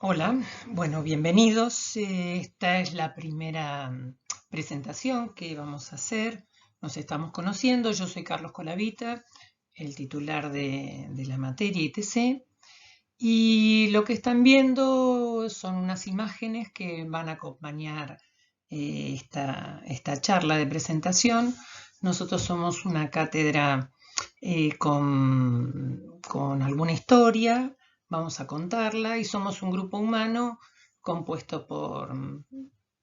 Hola, bueno, bienvenidos. Esta es la primera presentación que vamos a hacer. Nos estamos conociendo. Yo soy Carlos Colavita, el titular de la materia ITC. Y lo que están viendo son unas imágenes que van a acompañar esta charla de presentación. Nosotros somos una cátedra con alguna historia, vamos a contarla, y somos un grupo humano compuesto por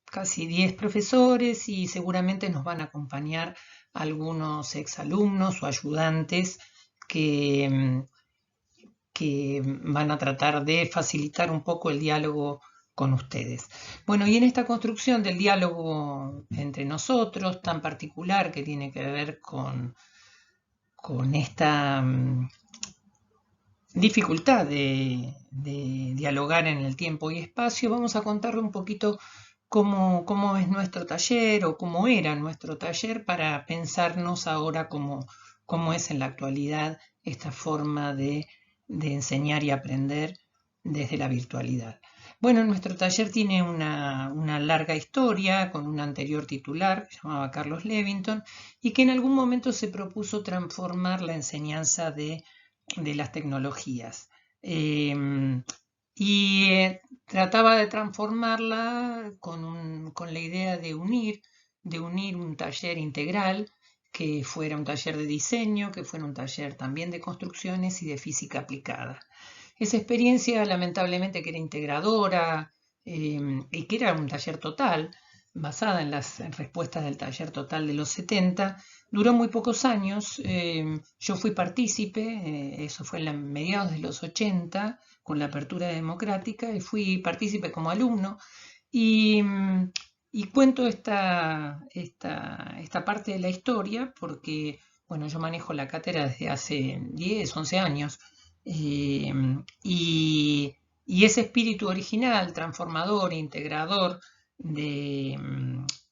casi 10 profesores y seguramente nos van a acompañar algunos exalumnos o ayudantes que, que van a tratar de facilitar un poco el diálogo con ustedes. Bueno, y en esta construcción del diálogo entre nosotros, tan particular que tiene que ver con esta dificultad de dialogar en el tiempo y espacio, vamos a contarle un poquito cómo es nuestro taller o cómo era nuestro taller para pensarnos ahora cómo es en la actualidad esta forma de enseñar y aprender desde la virtualidad. Bueno, nuestro taller tiene una larga historia con un anterior titular que se llamaba Carlos Levington y que en algún momento se propuso transformar la enseñanza de las tecnologías. Y trataba de transformarla con la idea de unir un taller integral que fuera un taller de diseño, que fuera un taller también de construcciones y de física aplicada. Esa experiencia, lamentablemente, que era integradora y que era un taller total, basada en las respuestas del taller total de los 70, duró muy pocos años. Yo fui partícipe, eso fue en mediados de los 80, con la apertura democrática, y fui partícipe como alumno. Y, y cuento esta parte de la historia porque, bueno, yo manejo la cátedra desde hace 10, 11 años. eh, y ese espíritu original, transformador, integrador de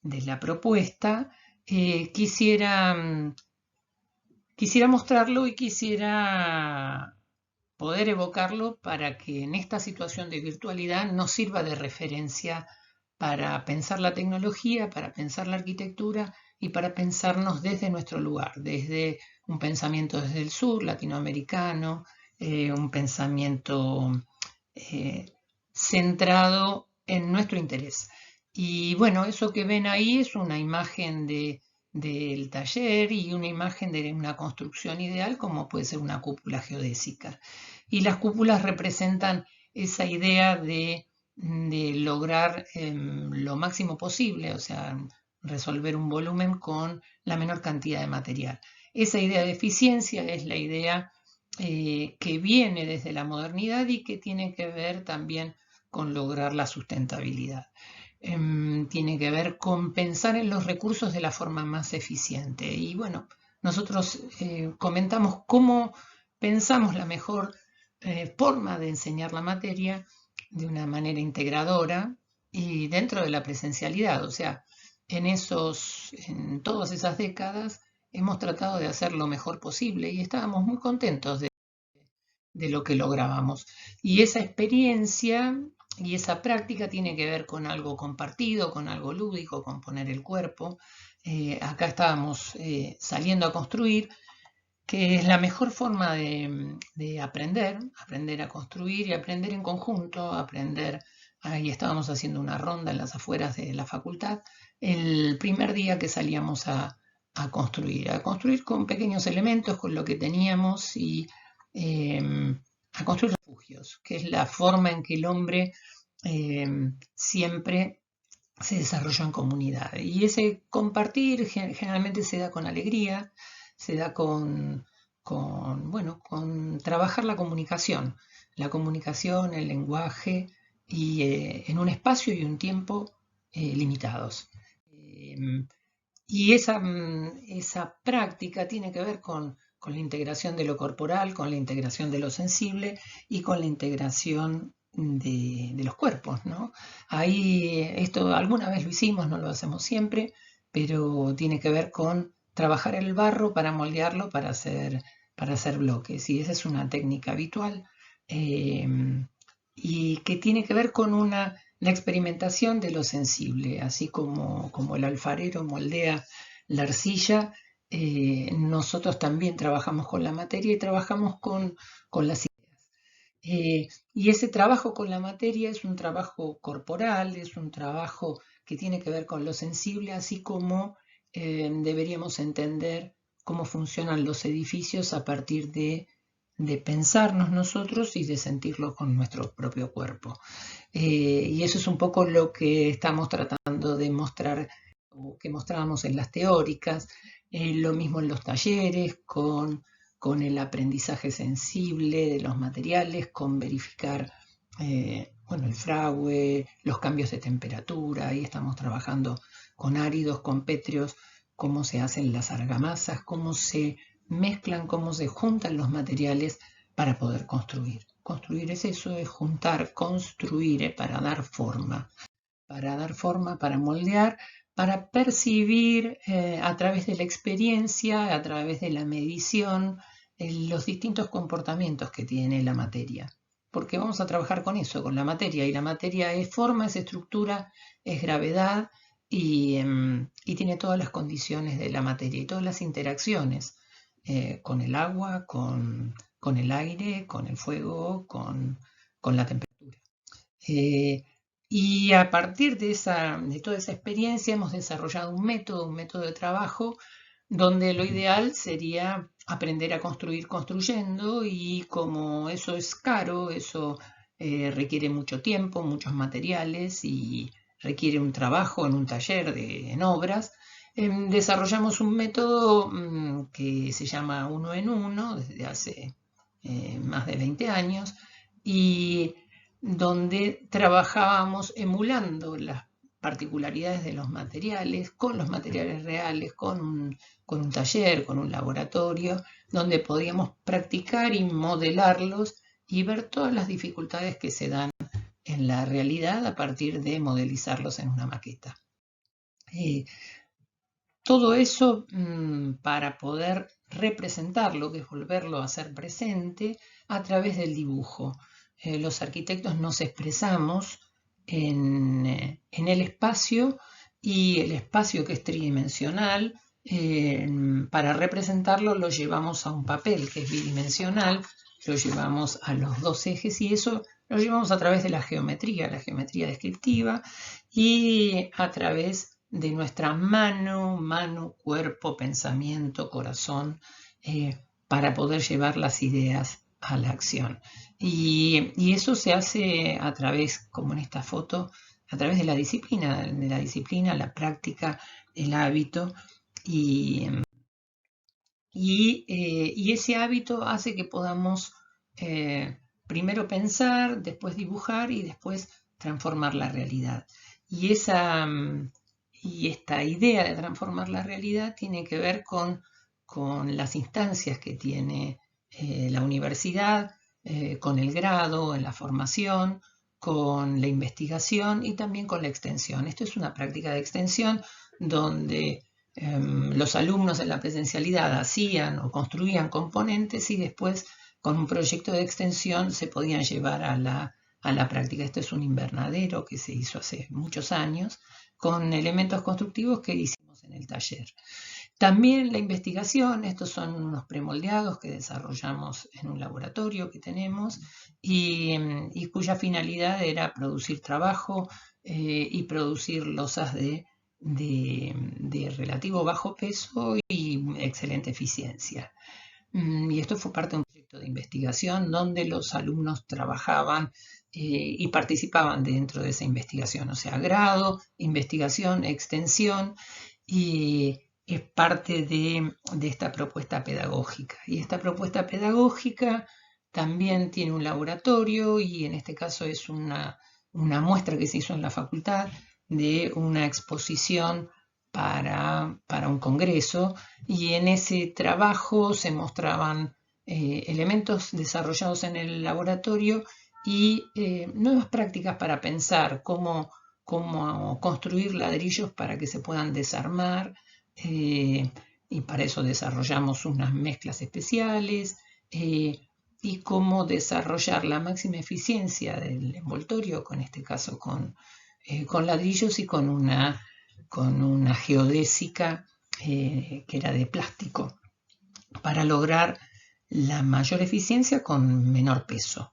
la propuesta, quisiera mostrarlo y quisiera poder evocarlo para que en esta situación de virtualidad nos sirva de referencia para pensar la tecnología, para pensar la arquitectura y para pensarnos desde nuestro lugar, desde un pensamiento desde el sur latinoamericano, un pensamiento centrado en nuestro interés. Y bueno, eso que ven ahí es una imagen del taller y una imagen de una construcción ideal como puede ser una cúpula geodésica. Y las cúpulas representan esa idea de lograr lo máximo posible, o sea, resolver un volumen con la menor cantidad de material. Esa idea de eficiencia es la idea que viene desde la modernidad y que tiene que ver también con lograr la sustentabilidad. Tiene que ver con pensar en los recursos de la forma más eficiente. Y bueno, nosotros comentamos cómo pensamos la mejor forma de enseñar la materia de una manera integradora y dentro de la presencialidad. O sea, en todas esas décadas hemos tratado de hacer lo mejor posible y estábamos muy contentos de lo que lográbamos. Y esa experiencia y esa práctica tiene que ver con algo compartido, con algo lúdico, con poner el cuerpo. Acá estábamos saliendo a construir, que es la mejor forma de aprender a construir y aprender en conjunto, aprender. Ahí estábamos haciendo una ronda en las afueras de la facultad, el primer día que salíamos a construir con pequeños elementos, con lo que teníamos y a construir refugios, que es la forma en que el hombre siempre se desarrolló en comunidad. Y ese compartir generalmente se da con alegría, se da bueno, con trabajar la comunicación, el lenguaje y en un espacio y un tiempo limitados. Y esa práctica tiene que ver con la integración de lo corporal, con la integración de lo sensible y con la integración de los cuerpos, ¿no? Ahí esto alguna vez lo hicimos, no lo hacemos siempre, pero tiene que ver con trabajar el barro para moldearlo para hacer bloques. Y esa es una técnica habitual. y que tiene que ver con la experimentación de lo sensible, así como el alfarero moldea la arcilla, nosotros también trabajamos con la materia y trabajamos con las ideas. Y ese trabajo con la materia es un trabajo corporal, es un trabajo que tiene que ver con lo sensible, así como deberíamos entender cómo funcionan los edificios a partir de pensarnos nosotros y de sentirlo con nuestro propio cuerpo. Y eso es un poco lo que estamos tratando de mostrar, o que mostrábamos en las teóricas, lo mismo en los talleres, con el aprendizaje sensible de los materiales, con verificar bueno, el fragüe, los cambios de temperatura, ahí estamos trabajando con áridos, con pétreos, cómo se hacen las argamasas, cómo se mezclan, cómo se juntan los materiales para poder construir. Construir es eso, es juntar, construir, para dar forma, para moldear, para percibir a través de la experiencia, a través de la medición, los distintos comportamientos que tiene la materia. Porque vamos a trabajar con eso, con la materia, y la materia es forma, es estructura, es gravedad y tiene todas las condiciones de la materia y todas las interacciones con el agua, con el aire, con el fuego, con la temperatura. Y a partir de toda esa experiencia hemos desarrollado un método de trabajo, donde lo ideal sería aprender a construir construyendo, y como eso es caro, eso requiere mucho tiempo, muchos materiales y requiere un trabajo en un taller, en obras, desarrollamos un método que se llama Uno en Uno desde hace más de 20 años, y donde trabajábamos emulando las particularidades de los materiales, con los materiales reales, con un taller, con un laboratorio, donde podíamos practicar y modelarlos y ver todas las dificultades que se dan en la realidad a partir de modelizarlos en una maqueta. Todo eso para poder representarlo, que es volverlo a ser presente a través del dibujo. Los arquitectos nos expresamos en el espacio, y el espacio, que es tridimensional, para representarlo lo llevamos a un papel que es bidimensional, lo llevamos a los dos ejes, y eso lo llevamos a través de la geometría descriptiva, y a través de nuestra mano, cuerpo, pensamiento, corazón, para poder llevar las ideas a la acción. Y eso se hace a través, como en esta foto, a través de la disciplina, la práctica, el hábito, y ese hábito hace que podamos primero pensar, después dibujar y después transformar la realidad. Y esta idea de transformar la realidad tiene que ver con las instancias que tiene la universidad, con el grado, en la formación, con la investigación y también con la extensión. Esto es una práctica de extensión donde los alumnos en la presencialidad hacían o construían componentes, y después con un proyecto de extensión se podían llevar a la práctica. Esto es un invernadero que se hizo hace muchos años con elementos constructivos que hicimos en el taller. También la investigación, estos son unos premoldeados que desarrollamos en un laboratorio que tenemos, y cuya finalidad era producir trabajo y producir losas de relativo bajo peso y excelente eficiencia. Y esto fue parte de un proyecto de investigación donde los alumnos trabajaban y participaban dentro de esa investigación, o sea, grado, investigación, extensión, y es parte de esta propuesta pedagógica. Y esta propuesta pedagógica también tiene un laboratorio, y en este caso es una muestra que se hizo en la facultad de una exposición para un congreso, y en ese trabajo se mostraban elementos desarrollados en el laboratorio y nuevas prácticas para pensar cómo construir ladrillos para que se puedan desarmar, y para eso desarrollamos unas mezclas especiales, y cómo desarrollar la máxima eficiencia del envoltorio, con este caso con ladrillos y con una geodésica que era de plástico, para lograr la mayor eficiencia con menor peso,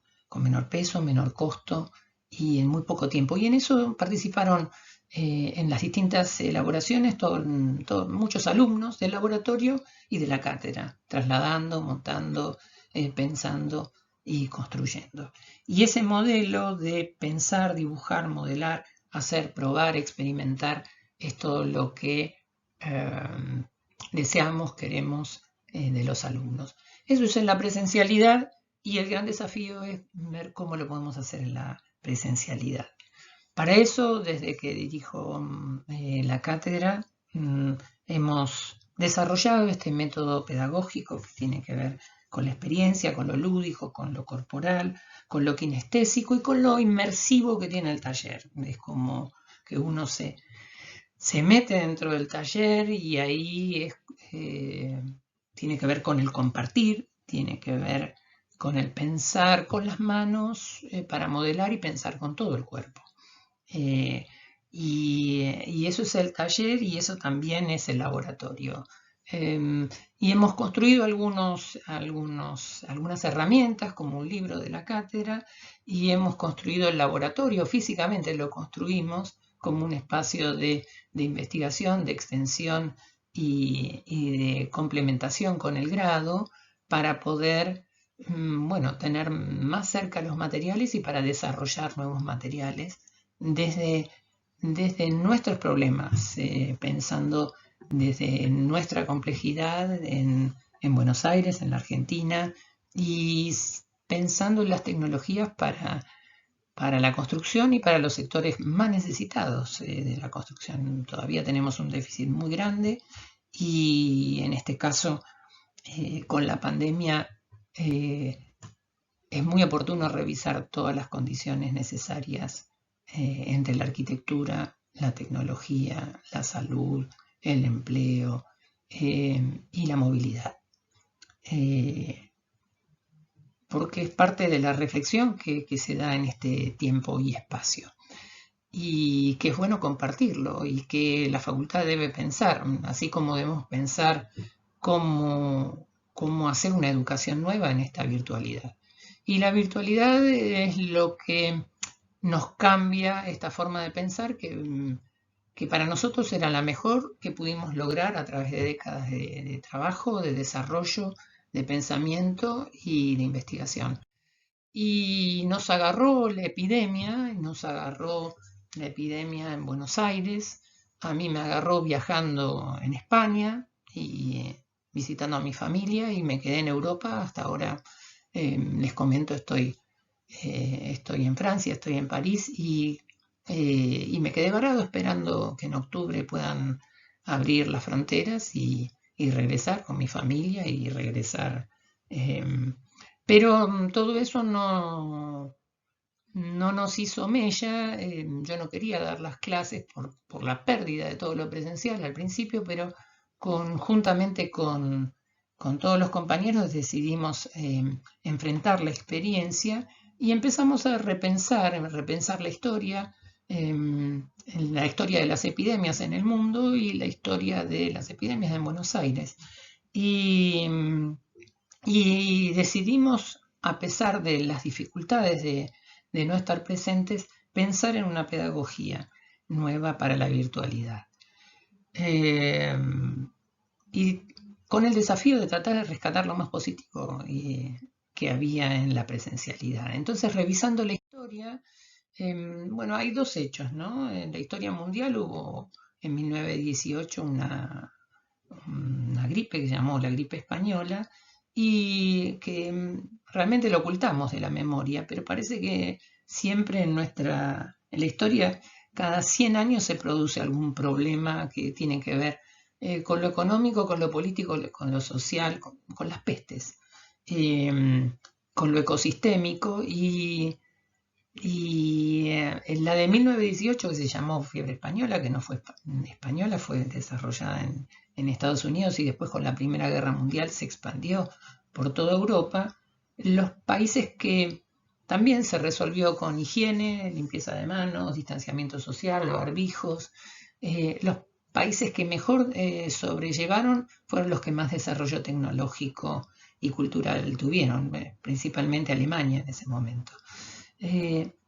menor costo y en muy poco tiempo. Y en eso participaron en las distintas elaboraciones muchos alumnos del laboratorio y de la cátedra, trasladando, montando, pensando y construyendo. Y ese modelo de pensar, dibujar, modelar, hacer, probar, experimentar, es todo lo que deseamos, queremos de los alumnos. Eso es en la presencialidad, y el gran desafío es ver cómo lo podemos hacer en la presencialidad. Para eso, desde que dirijo la cátedra, hemos desarrollado este método pedagógico que tiene que ver con la experiencia, con lo lúdico, con lo corporal, con lo kinestésico y con lo inmersivo que tiene el taller. Es como que uno se mete dentro del taller y ahí tiene que ver con el compartir, tiene que ver con el pensar con las manos para modelar y pensar con todo el cuerpo. Y eso es el taller, y eso también es el laboratorio. Y hemos construido algunas herramientas, como un libro de la cátedra, y hemos construido el laboratorio, físicamente lo construimos como un espacio de investigación, de extensión y de complementación con el grado, para poder tener más cerca los materiales y para desarrollar nuevos materiales desde nuestros problemas, pensando desde nuestra complejidad en Buenos Aires, en la Argentina, y pensando en las tecnologías para la construcción y para los sectores más necesitados de la construcción. Todavía tenemos un déficit muy grande, y en este caso, con la pandemia, es muy oportuno revisar todas las condiciones necesarias entre la arquitectura, la tecnología, la salud, el empleo y la movilidad. Porque es parte de la reflexión que se da en este tiempo y espacio. Y que es bueno compartirlo, y que la facultad debe pensar, así como debemos pensar cómo hacer una educación nueva en esta virtualidad. Y la virtualidad es lo que nos cambia esta forma de pensar que para nosotros era la mejor que pudimos lograr a través de décadas de trabajo, de desarrollo, de pensamiento y de investigación. Y nos agarró la epidemia en Buenos Aires. A mí me agarró viajando en España y visitando a mi familia, y me quedé en Europa. Hasta ahora, les comento, estoy en Francia, estoy en París, y me quedé varado esperando que en octubre puedan abrir las fronteras y regresar con mi familia y regresar. Pero todo eso no nos hizo mella. Yo no quería dar las clases por la pérdida de todo lo presencial al principio, pero juntamente con todos los compañeros decidimos enfrentar la experiencia, y empezamos a repensar la historia, la historia de las epidemias en el mundo y la historia de las epidemias en Buenos Aires. Y decidimos, a pesar de las dificultades de no estar presentes, pensar en una pedagogía nueva para la virtualidad. Y con el desafío de tratar de rescatar lo más positivo que había en la presencialidad. Entonces, revisando la historia, hay dos hechos, ¿no? En la historia mundial hubo en 1918 una gripe que se llamó la gripe española, y que realmente lo ocultamos de la memoria, pero parece que siempre en la historia, cada 100 años se produce algún problema que tiene que ver con lo económico, con lo político, con lo social, con las pestes, con lo ecosistémico, y la de 1918, que se llamó fiebre española, que no fue española, fue desarrollada en Estados Unidos, y después con la Primera Guerra Mundial se expandió por toda Europa. Los países que también se resolvió con higiene, limpieza de manos, distanciamiento social, barbijos, los países que mejor sobrellevaron fueron los que más desarrollo tecnológico y cultural tuvieron, principalmente Alemania en ese momento.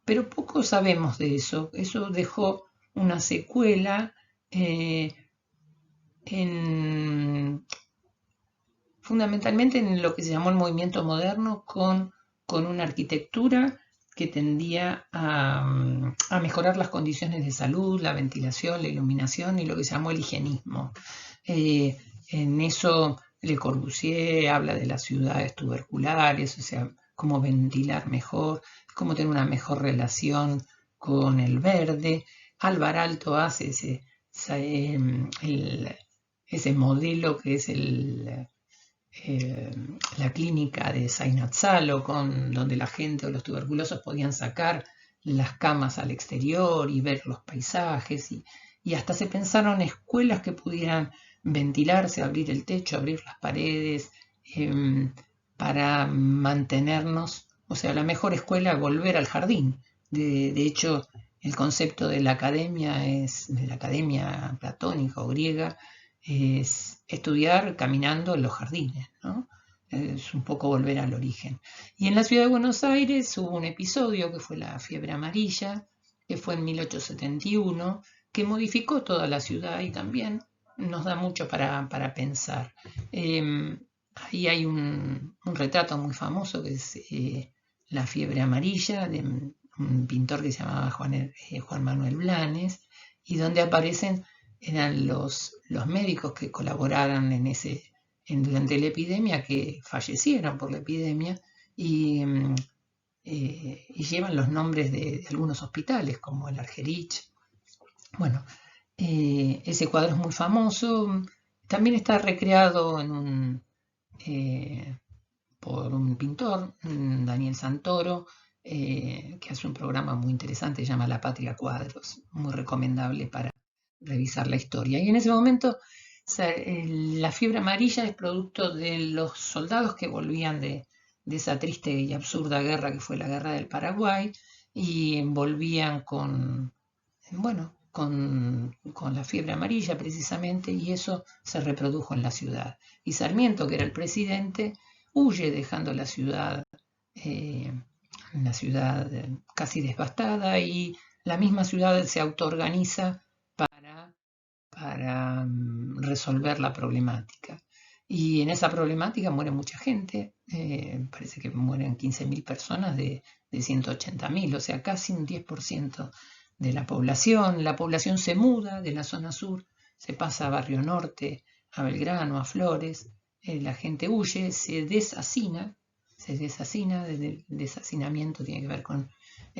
Pero poco sabemos de eso. Eso dejó una secuela fundamentalmente en lo que se llamó el movimiento moderno, con una arquitectura que tendía a mejorar las condiciones de salud, la ventilación, la iluminación y lo que se llamó el higienismo. En eso Le Corbusier habla de las ciudades tuberculares, o sea, cómo ventilar mejor, cómo tener una mejor relación con el verde. Alvar Aalto hace ese modelo que es la clínica de Zainatzalo, donde la gente o los tuberculosos podían sacar las camas al exterior y ver los paisajes, y hasta se pensaron escuelas que pudieran ventilarse, abrir el techo, abrir las paredes, para mantenernos, o sea, la mejor escuela, volver al jardín. De hecho, el concepto de la academia platónica o griega, es estudiar caminando en los jardines, ¿no? Es un poco volver al origen. Y en la ciudad de Buenos Aires hubo un episodio que fue la fiebre amarilla, que fue en 1871, que modificó toda la ciudad y también nos da mucho para pensar. Ahí hay un retrato muy famoso que es la fiebre amarilla, de un pintor que se llamaba Juan Manuel Blanes, y donde aparecen eran los médicos que colaboraron durante la epidemia, que fallecieron por la epidemia, y llevan los nombres de algunos hospitales, como el Argerich. Bueno, ese cuadro es muy famoso. También está recreado por un pintor, Daniel Santoro, que hace un programa muy interesante, se llama La Patria Cuadros, muy recomendable para revisar la historia. Y en ese momento la fiebre amarilla es producto de los soldados que volvían de esa triste y absurda guerra que fue la guerra del Paraguay, y volvían con la fiebre amarilla precisamente, y eso se reprodujo en la ciudad. Y Sarmiento, que era el presidente, huye dejando la ciudad, casi devastada, y la misma ciudad se autoorganiza para resolver la problemática. Y en esa problemática muere mucha gente, parece que mueren 15.000 personas de 180.000, o sea, casi un 10% de la población. La población se muda de la zona sur, se pasa a Barrio Norte, a Belgrano, a Flores, la gente huye, se deshacina. El deshacinamiento tiene que ver con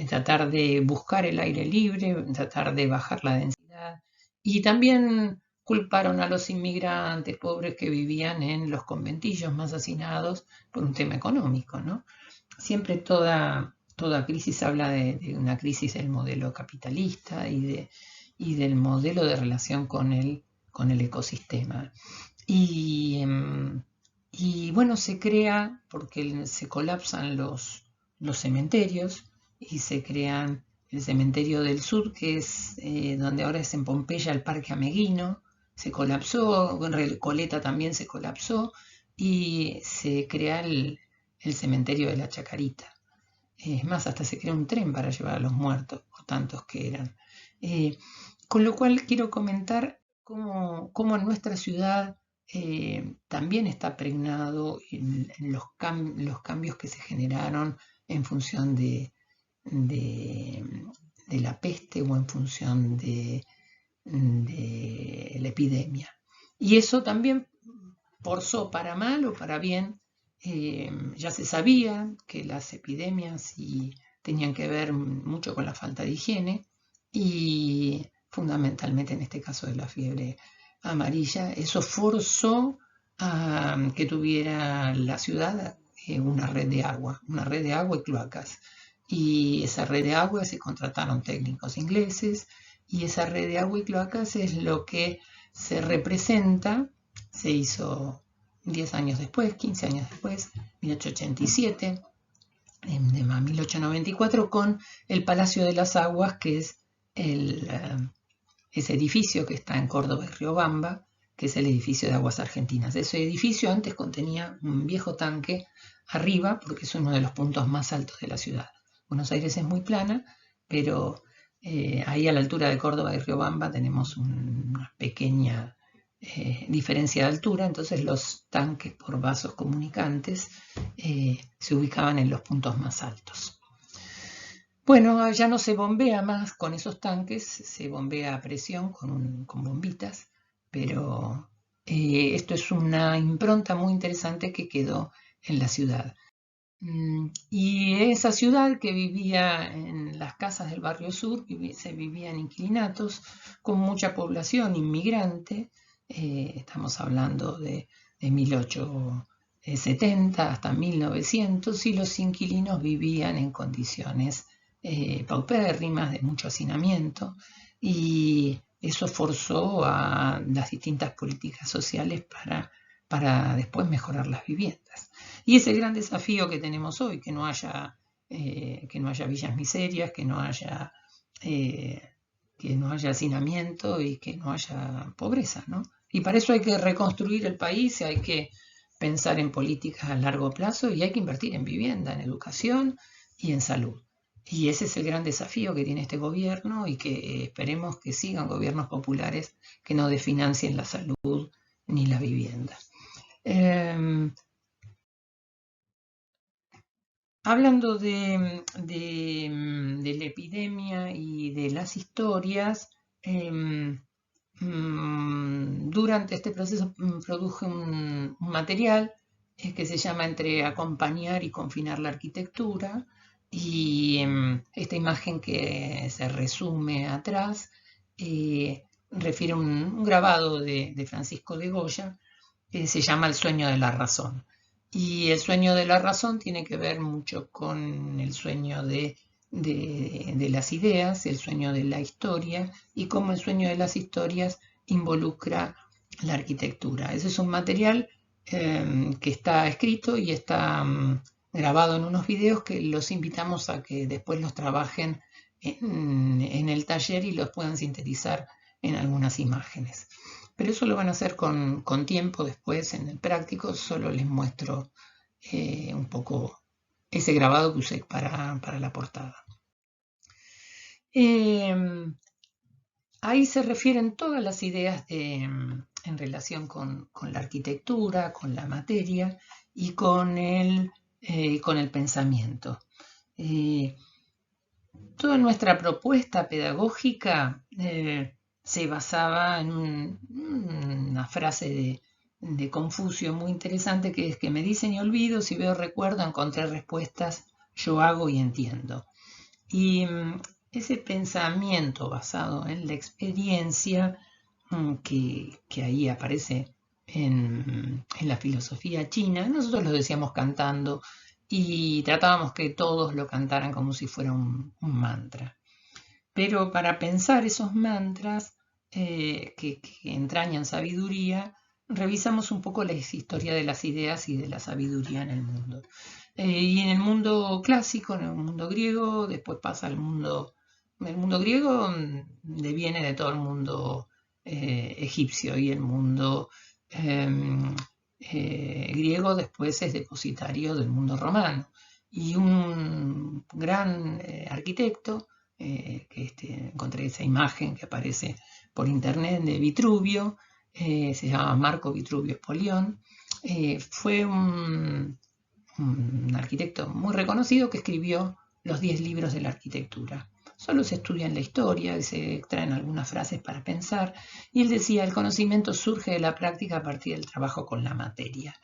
tratar de buscar el aire libre, tratar de bajar la densidad, y también culparon a los inmigrantes pobres que vivían en los conventillos más hacinados por un tema económico, ¿no? Siempre toda crisis habla de una crisis del modelo capitalista y del modelo de relación con el ecosistema. Y bueno, se crea, porque se colapsan los cementerios, y se crean el cementerio del sur, que es donde ahora es en Pompeya el Parque Ameguino, se colapsó, en Recoleta también se colapsó, y se crea el cementerio de la Chacarita. Es más, hasta se crea un tren para llevar a los muertos, por tantos que eran. Con lo cual quiero comentar cómo en nuestra ciudad también está pregnado en los cambios que se generaron en función de la peste, o en función de la epidemia. Y eso también forzó, para mal o para bien, ya se sabía que las epidemias tenían que ver mucho con la falta de higiene, y fundamentalmente en este caso de la fiebre amarilla, eso forzó a que tuviera la ciudad una red de agua y cloacas. Y esa red de agua se contrataron técnicos ingleses, y esa red de agua y cloacas es lo que se representa, se hizo 10 años después, 15 años después, 1887, de 1894, con el Palacio de las Aguas, que es ese edificio que está en Córdoba y Riobamba, que es el edificio de Aguas Argentinas. Ese edificio antes contenía un viejo tanque arriba, porque es uno de los puntos más altos de la ciudad. Buenos Aires es muy plana, pero ahí a la altura de Córdoba y Riobamba tenemos una pequeña diferencia de altura, entonces los tanques por vasos comunicantes se ubicaban en los puntos más altos. Bueno, ya no se bombea más con esos tanques, se bombea a presión con bombitas, pero esto es una impronta muy interesante que quedó en la ciudad. Y esa ciudad que vivía en las casas del barrio sur, se vivía en inquilinatos con mucha población inmigrante, estamos hablando de 1870 hasta 1900, y los inquilinos vivían en condiciones paupérrimas, de mucho hacinamiento, y eso forzó a las distintas políticas sociales para después mejorar las viviendas. Y ese gran desafío que tenemos hoy, que no haya villas miserias, que no haya hacinamiento y que no haya pobreza, ¿no? Y para eso hay que reconstruir el país, hay que pensar en políticas a largo plazo y hay que invertir en vivienda, en educación y en salud. Y ese es el gran desafío que tiene este gobierno, y que esperemos que sigan gobiernos populares que no desfinancien la salud ni la vivienda. Hablando de la epidemia y de las historias, durante este proceso produje un material que se llama Entre acompañar y confinar la arquitectura, y esta imagen que se resume atrás refiere a un grabado de Francisco de Goya que se llama El sueño de la razón. Y el sueño de la razón tiene que ver mucho con el sueño de las ideas, el sueño de la historia, y cómo el sueño de las historias involucra la arquitectura. Ese es un material que está escrito y está grabado en unos videos que los invitamos a que después los trabajen en el taller y los puedan sintetizar en algunas imágenes. Pero eso lo van a hacer con tiempo después en el práctico. Solo les muestro un poco ese grabado que usé para la portada. Ahí se refieren todas las ideas en relación con la arquitectura, con la materia y con el pensamiento. Toda nuestra propuesta pedagógica se basaba en una frase de Confucio muy interesante, que es que me dicen y olvido, si veo recuerdo, encontré respuestas, yo hago y entiendo. Y ese pensamiento basado en la experiencia que ahí aparece en la filosofía china, nosotros lo decíamos cantando y tratábamos que todos lo cantaran como si fuera un mantra. Pero para pensar esos mantras que entrañan sabiduría, revisamos un poco la historia de las ideas y de la sabiduría en el mundo. Y en el mundo clásico, en el mundo griego, después pasa al mundo... El mundo griego deviene de todo el mundo egipcio, y el mundo griego después es depositario del mundo romano. Y un gran arquitecto, que encontré esa imagen que aparece por internet de Vitruvio, se llama Marco Vitruvio Espolión, fue un arquitecto muy reconocido que escribió los 10 libros de la arquitectura. Solo se estudia en la historia y se extraen algunas frases para pensar, y él decía: el conocimiento surge de la práctica a partir del trabajo con la materia.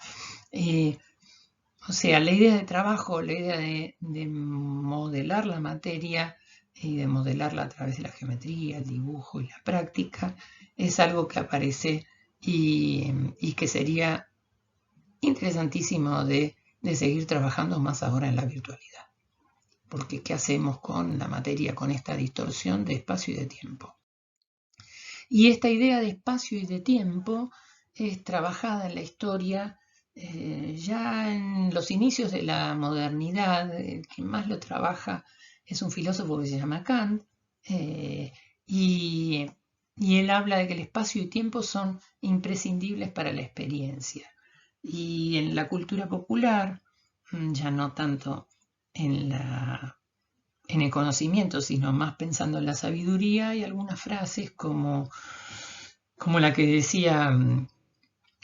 O sea, la idea de trabajo, la idea de modelar la materia y de modelarla a través de la geometría, el dibujo y la práctica, es algo que aparece y que sería interesantísimo de seguir trabajando más ahora en la virtualidad. Porque ¿qué hacemos con la materia, con esta distorsión de espacio y de tiempo? Y esta idea de espacio y de tiempo es trabajada en la historia Ya en los inicios de la modernidad, el que más lo trabaja es un filósofo que se llama Kant, y, y él habla de que el espacio y tiempo son imprescindibles para la experiencia. Y en la cultura popular, ya no tanto en en el conocimiento, sino más pensando en la sabiduría, hay algunas frases como la que decía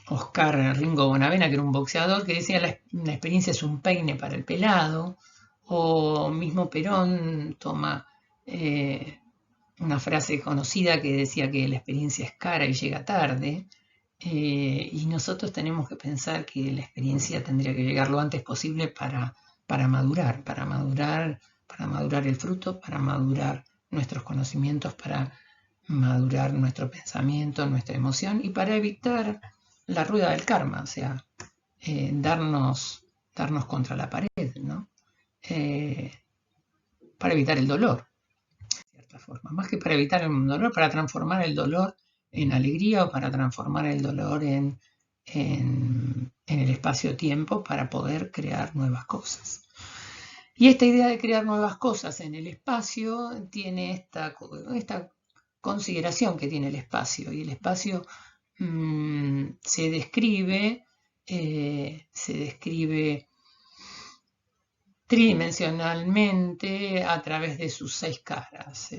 Oscar Ringo Bonavena, que era un boxeador, que decía la experiencia es un peine para el pelado, o mismo Perón toma una frase conocida que decía que la experiencia es cara y llega tarde, y nosotros tenemos que pensar que la experiencia tendría que llegar lo antes posible para madurar, para madurar el fruto, para madurar nuestros conocimientos, para madurar nuestro pensamiento, nuestra emoción y para evitar la rueda del karma, o sea, darnos contra la pared, ¿no? Eh, para evitar el dolor, de cierta forma. Más que para evitar el dolor, para transformar el dolor en alegría o para transformar el dolor en el espacio-tiempo para poder crear nuevas cosas. Y esta idea de crear nuevas cosas en el espacio tiene esta consideración que tiene el espacio. Y el espacio se describe tridimensionalmente a través de sus 6 caras.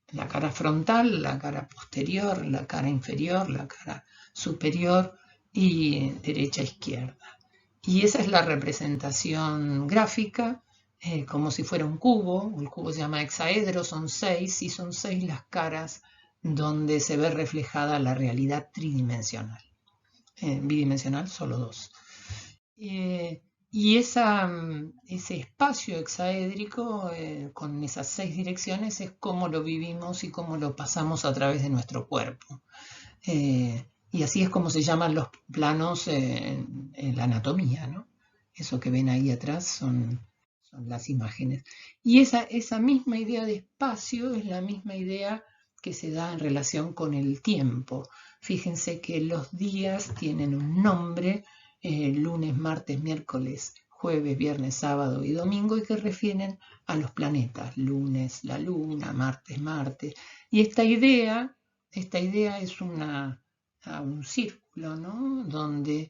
La cara frontal, la cara posterior, la cara inferior, la cara superior y derecha-izquierda. Y esa es la representación gráfica, como si fuera un cubo. El cubo se llama hexaedro, son 6 y son 6 las caras donde se ve reflejada la realidad tridimensional. Bidimensional, solo 2. Y ese espacio hexaédrico con esas 6 direcciones es cómo lo vivimos y cómo lo pasamos a través de nuestro cuerpo. Y así es como se llaman los planos en la anatomía, ¿no? Eso que ven ahí atrás son las imágenes. Y esa misma idea de espacio es la misma idea que se da en relación con el tiempo. Fíjense que los días tienen un nombre, lunes, martes, miércoles, jueves, viernes, sábado y domingo, y que refieren a los planetas, lunes, la luna, martes, Marte. Y esta idea es un círculo, ¿no? Donde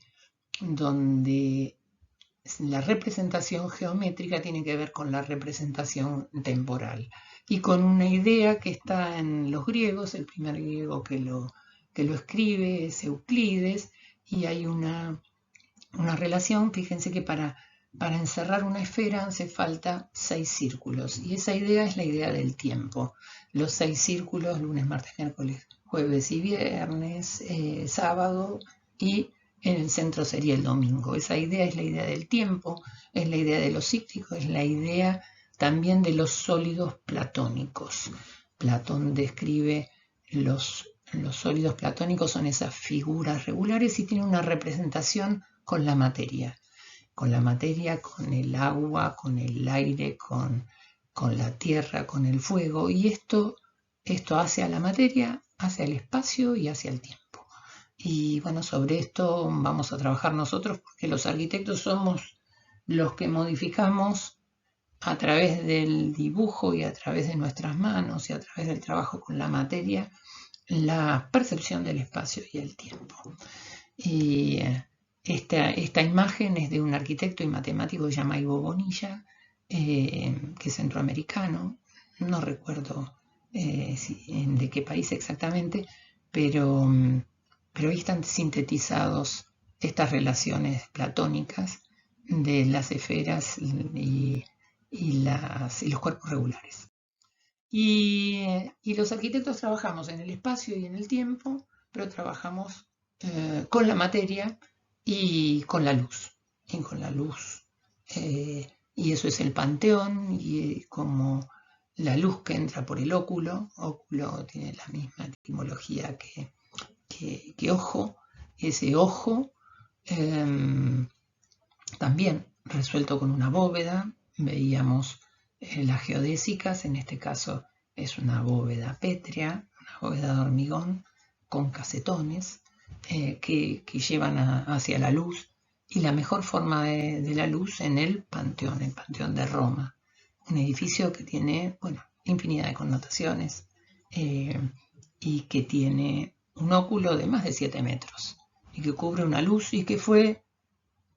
la representación geométrica tiene que ver con la representación temporal y con una idea que está en los griegos. El primer griego que lo escribe es Euclides, y hay una relación. Fíjense que para encerrar una esfera hace falta 6 círculos, y esa idea es la idea del tiempo. Los 6 círculos, lunes, martes, miércoles, jueves y viernes, sábado, y en el centro sería el domingo. Esa idea es la idea del tiempo, es la idea de lo cíclico, es la idea también de los sólidos platónicos. Platón describe los sólidos platónicos, son esas figuras regulares y tiene una representación con la materia, con el agua, con el aire, con la tierra, con el fuego, y esto hace a la materia, hacia el espacio y hacia el tiempo. Y bueno, sobre esto vamos a trabajar nosotros, porque los arquitectos somos los que modificamos a través del dibujo y a través de nuestras manos y a través del trabajo con la materia, la percepción del espacio y el tiempo. Y esta imagen es de un arquitecto y matemático que se llama Ivo Bonilla, que es centroamericano. No recuerdo de qué país exactamente, pero ahí están sintetizados estas relaciones platónicas de las esferas y los cuerpos regulares. Y los arquitectos trabajamos en el espacio y en el tiempo, pero trabajamos con la materia y con la luz. Y eso es el panteón, y como la luz que entra por el óculo tiene la misma etimología que ojo, ese ojo también resuelto con una bóveda. Veíamos las geodésicas, en este caso es una bóveda pétrea, una bóveda de hormigón con casetones que llevan hacia la luz y la mejor forma de la luz en el Panteón de Roma, un edificio que tiene, bueno, infinidad de connotaciones y que tiene un óculo de más de 7 metros y que cubre una luz y que fue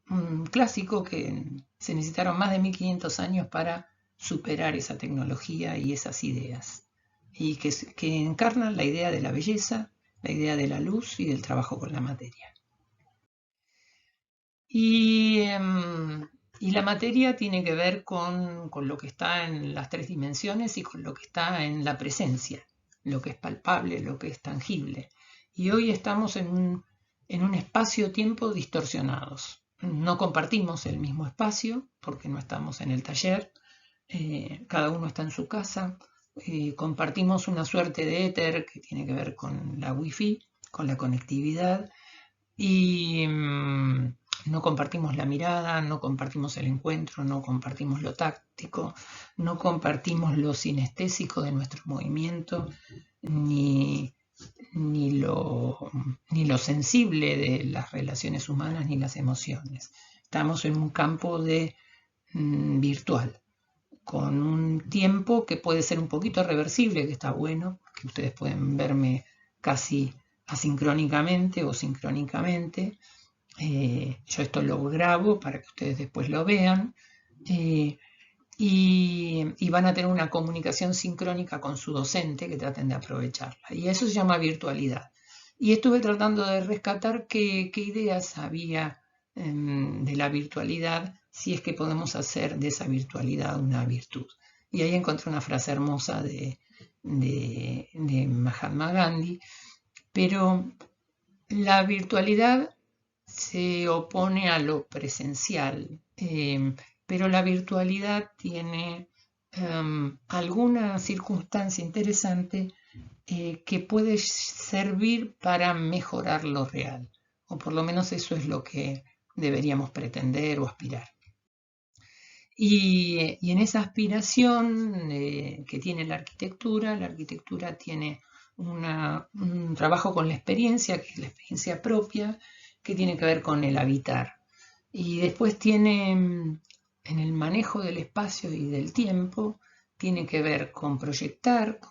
un clásico que se necesitaron más de 1500 años para superar esa tecnología y esas ideas y que encarnan la idea de la belleza, la idea de la luz y del trabajo con la materia. Y la materia tiene que ver con lo que está en las 3 dimensiones y con lo que está en la presencia, lo que es palpable, lo que es tangible. Y hoy estamos en un espacio-tiempo distorsionados. No compartimos el mismo espacio porque no estamos en el taller, cada uno está en su casa, compartimos una suerte de éter que tiene que ver con la wifi, con la conectividad y no compartimos la mirada, no compartimos el encuentro, no compartimos lo táctico, no compartimos lo sinestésico de nuestro movimiento, ni lo sensible de las relaciones humanas, ni las emociones. Estamos en un campo virtual, con un tiempo que puede ser un poquito reversible, que está bueno, que ustedes pueden verme casi asincrónicamente o sincrónicamente. Yo esto lo grabo para que ustedes después lo vean y van a tener una comunicación sincrónica con su docente que traten de aprovecharla. Y eso se llama virtualidad. Y estuve tratando de rescatar qué ideas había de la virtualidad, si es que podemos hacer de esa virtualidad una virtud. Y ahí encontré una frase hermosa de Mahatma Gandhi, pero la virtualidad se opone a lo presencial, pero la virtualidad tiene alguna circunstancia interesante que puede servir para mejorar lo real, o por lo menos eso es lo que deberíamos pretender o aspirar. Y en esa aspiración que tiene la arquitectura tiene un trabajo con la experiencia, que es la experiencia propia, que tiene que ver con el habitar. Y después tiene, en el manejo del espacio y del tiempo, tiene que ver con proyectar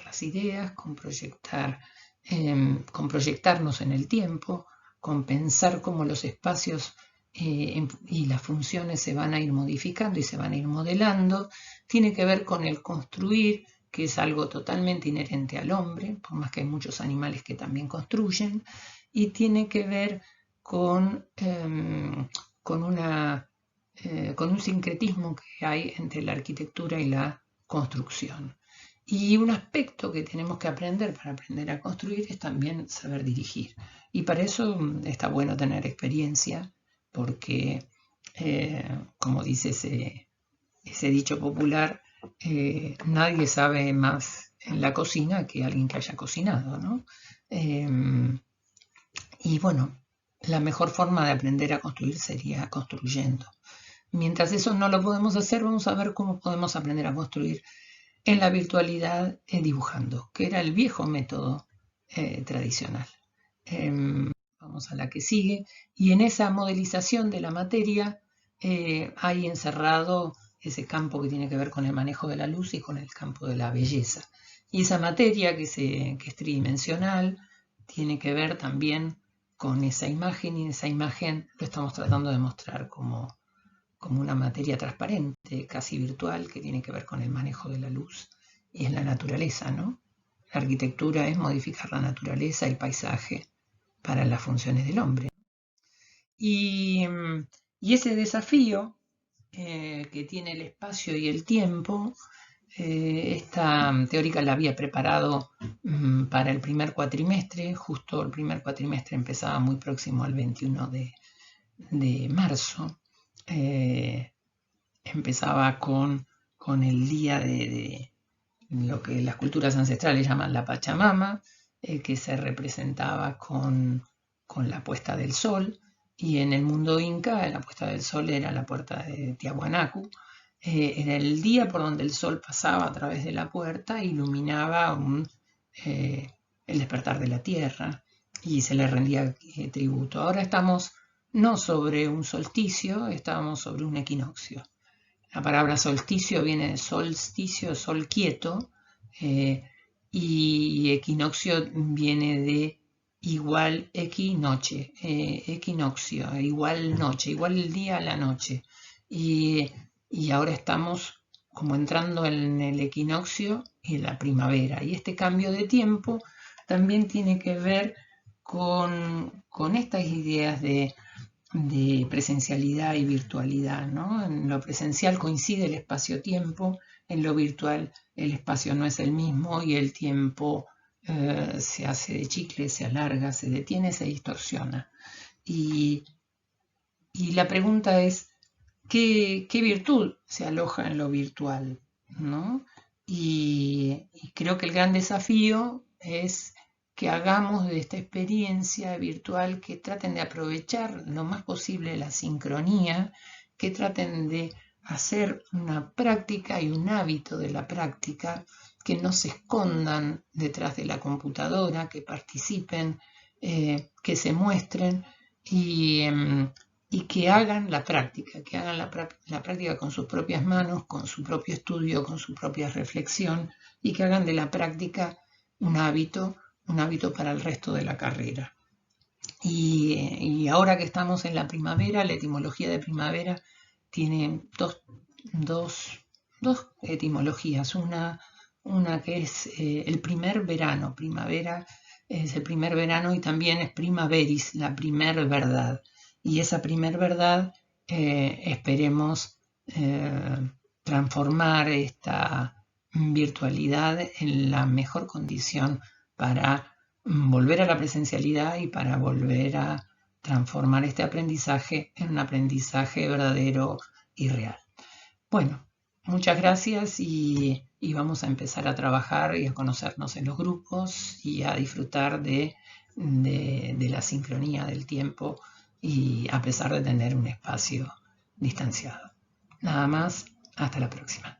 las ideas, con proyectarnos en el tiempo, con pensar cómo los espacios y las funciones se van a ir modificando y se van a ir modelando. Tiene que ver con el construir, que es algo totalmente inherente al hombre, por más que hay muchos animales que también construyen, y tiene que ver con un sincretismo que hay entre la arquitectura y la construcción. Y un aspecto que tenemos que aprender para aprender a construir es también saber dirigir. Y para eso está bueno tener experiencia, porque, como dice ese dicho popular, nadie sabe más en la cocina que alguien que haya cocinado, ¿no? Y bueno, la mejor forma de aprender a construir sería construyendo. Mientras eso no lo podemos hacer, vamos a ver cómo podemos aprender a construir en la virtualidad dibujando, que era el viejo método tradicional. Vamos a la que sigue. Y en esa modelización de la materia hay encerrado ese campo que tiene que ver con el manejo de la luz y con el campo de la belleza. Y esa materia que es tridimensional tiene que ver también con esa imagen, y esa imagen lo estamos tratando de mostrar como una materia transparente, casi virtual, que tiene que ver con el manejo de la luz y en la naturaleza, ¿no? La arquitectura es modificar la naturaleza, el paisaje, para las funciones del hombre. Y ese desafío que tiene el espacio y el tiempo, esta teórica la había preparado para el primer cuatrimestre, justo el primer cuatrimestre empezaba muy próximo al 21 de marzo, empezaba con el día de lo que las culturas ancestrales llaman la Pachamama, que se representaba con la puesta del sol, y en el mundo inca la puesta del sol era la puerta de Tiahuanacu. Era el día por donde el sol pasaba a través de la puerta e iluminaba el despertar de la tierra y se le rendía tributo. Ahora estamos no sobre un solsticio, estábamos sobre un equinoccio. La palabra solsticio viene de solsticio, sol quieto, y equinoccio viene de igual equinoche, equinoccio, igual noche, igual el día a la noche. Y ahora estamos como entrando en el equinoccio y en la primavera. Y este cambio de tiempo también tiene que ver con estas ideas de presencialidad y virtualidad, ¿no? En lo presencial coincide el espacio-tiempo, en lo virtual el espacio no es el mismo y el tiempo se hace de chicle, se alarga, se detiene, se distorsiona. Y la pregunta es, ¿qué virtud se aloja en lo virtual? ¿No? Y creo que el gran desafío es que hagamos de esta experiencia virtual, que traten de aprovechar lo más posible la sincronía, que traten de hacer una práctica y un hábito de la práctica, que no se escondan detrás de la computadora, que participen, que se muestren y que hagan la práctica, que hagan la práctica con sus propias manos, con su propio estudio, con su propia reflexión, y que hagan de la práctica un hábito para el resto de la carrera. Y ahora que estamos en la primavera, la etimología de primavera tiene dos etimologías. Una que es el primer verano, primavera es el primer verano, y también es primaveris, la primer verdad. Y esa primer verdad esperemos transformar esta virtualidad en la mejor condición para volver a la presencialidad y para volver a transformar este aprendizaje en un aprendizaje verdadero y real. Bueno, muchas gracias y vamos a empezar a trabajar y a conocernos en los grupos y a disfrutar de la sincronía del tiempo, y a pesar de tener un espacio distanciado. Nada más, hasta la próxima.